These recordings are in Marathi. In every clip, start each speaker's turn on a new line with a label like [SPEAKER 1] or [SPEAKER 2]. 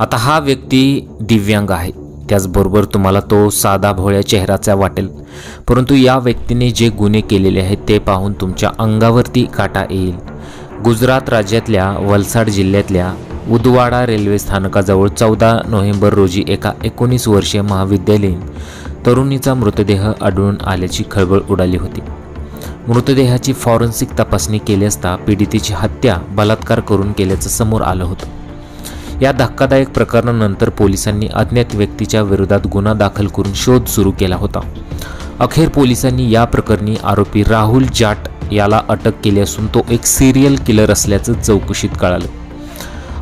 [SPEAKER 1] आता हा व्यक्ती दिव्यांग आहे, त्याचबरोबर तुम्हाला तो साधा भोळ्या चेहऱ्याचा वाटेल, परंतु या व्यक्तीने जे गुन्हे केलेले आहेत ते पाहून तुमच्या अंगावरती काटा येईल। गुजरात राज्यातल्या वलसाड जिल्ह्यातल्या उदवाडा रेल्वे स्थानकाजवळ 14 नोव्हेंबर रोजी एका 19 वर्षीय महाविद्यालयीन तरुणीचा मृतदेह आढळून आल्याची खळबळ उडाली होती। मृतदेहाची फॉरेन्सिक तपासणी केली असता पीडितेची हत्या बलात्कार करून केल्याचं समोर आलं होतं। या धक्कादायक प्रकरणानंतर पोलिसांनी अज्ञात व्यक्तीच्या विरोधात गुन्हा दाखल करून शोध सुरू केला होता। अखेर पोलिसांनी या प्रकरणी आरोपी राहुल जाट याला अटक केली असून तो एक सिरियल किलर असल्याचं चौकशीत कळालं।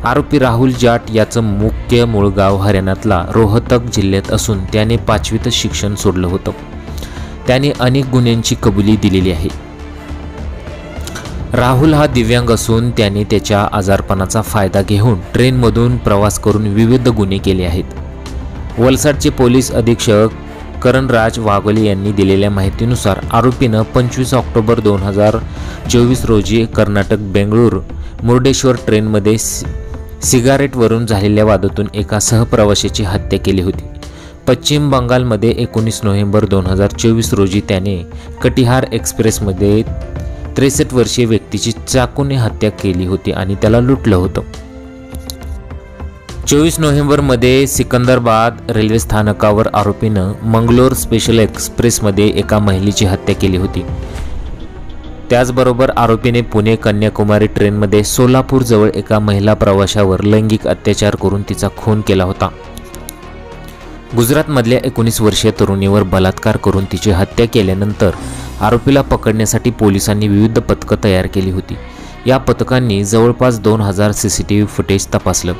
[SPEAKER 1] आरोपी राहुल जाट याचं मुख्य मूळ गाव हरियाणातला रोहतक जिल्ह्यात असून त्याने 5वीत शिक्षण सोडलं होतं। त्याने अनेक गुन्ह्यांची कबुली दिलेली आहे। राहुल हा दिव्यांग असून त्याने त्याच्या आजारपणाचा फायदा घेऊन ट्रेनमधून प्रवास करून विविध गुन्हे केले आहेत। वलसाडचे पोलीस अधीक्षक करणराज वाघोले यांनी दिलेल्या माहितीनुसार आरोपीनं 25 ऑक्टोबर 2024 रोजी कर्नाटक बेंगळूर मुर्डेश्वर ट्रेनमध्ये सिगारेटवरून झालेल्या वादातून एका सहप्रवाशाची हत्या केली होती। पश्चिम बंगालमध्ये 19 नोव्हेंबर 2024 रोजी त्याने कटिहार एक्सप्रेसमध्ये 63 वर्षीय व्यक्तीची चाकूने हत्या केली होती आणि त्याला लुटलं होतं। 24 नोव्हेंबरमध्ये सिकंदराबाद रेल्वे स्थानकावर आरोपीनं मंगलोर स्पेशल एक्सप्रेसमध्ये एका महिलेची हत्या केली होती। त्याचबरोबर आरोपीने पुणे कन्याकुमारी ट्रेनमध्ये सोलापूरजवळ एका महिला प्रवाशावर लैंगिक अत्याचार करून तिचा खून केला होता। गुजरातमधल्या 19 वर्षीय तरुणीवर बलात्कार करून तिची हत्या केल्यानंतर आरोपीला पकडण्यासाठी पोलिसांनी विविध पथकं तयार केली होती। या पथकांनी जवळपास 2000 CCTV फुटेज तपासलं।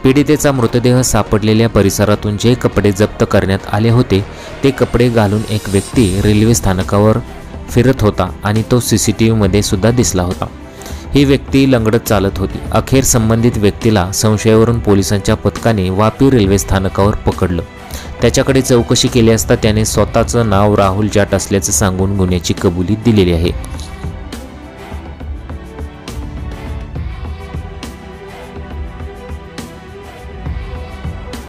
[SPEAKER 1] पीडितेचा मृतदेह सापडलेल्या परिसरातून जे कपडे जप्त करण्यात आले होते ते कपडे घालून एक व्यक्ती रेल्वे स्थानकावर फिरत होता आणि तो CCTV मध्ये सुद्धा दिसला होता। ही व्यक्ती लंगडत चालत होती। अखेर संबंधित व्यक्तीला संशयावरून पोलिसांच्या पथकाने वापी रेल्वे स्थानकावर पकडलं। त्याच्याकडे चौकशी केली असता त्याने स्वतःचं नाव राहुल जाट असल्याचं सांगून गुन्ह्याची कबुली दिलेली आहे।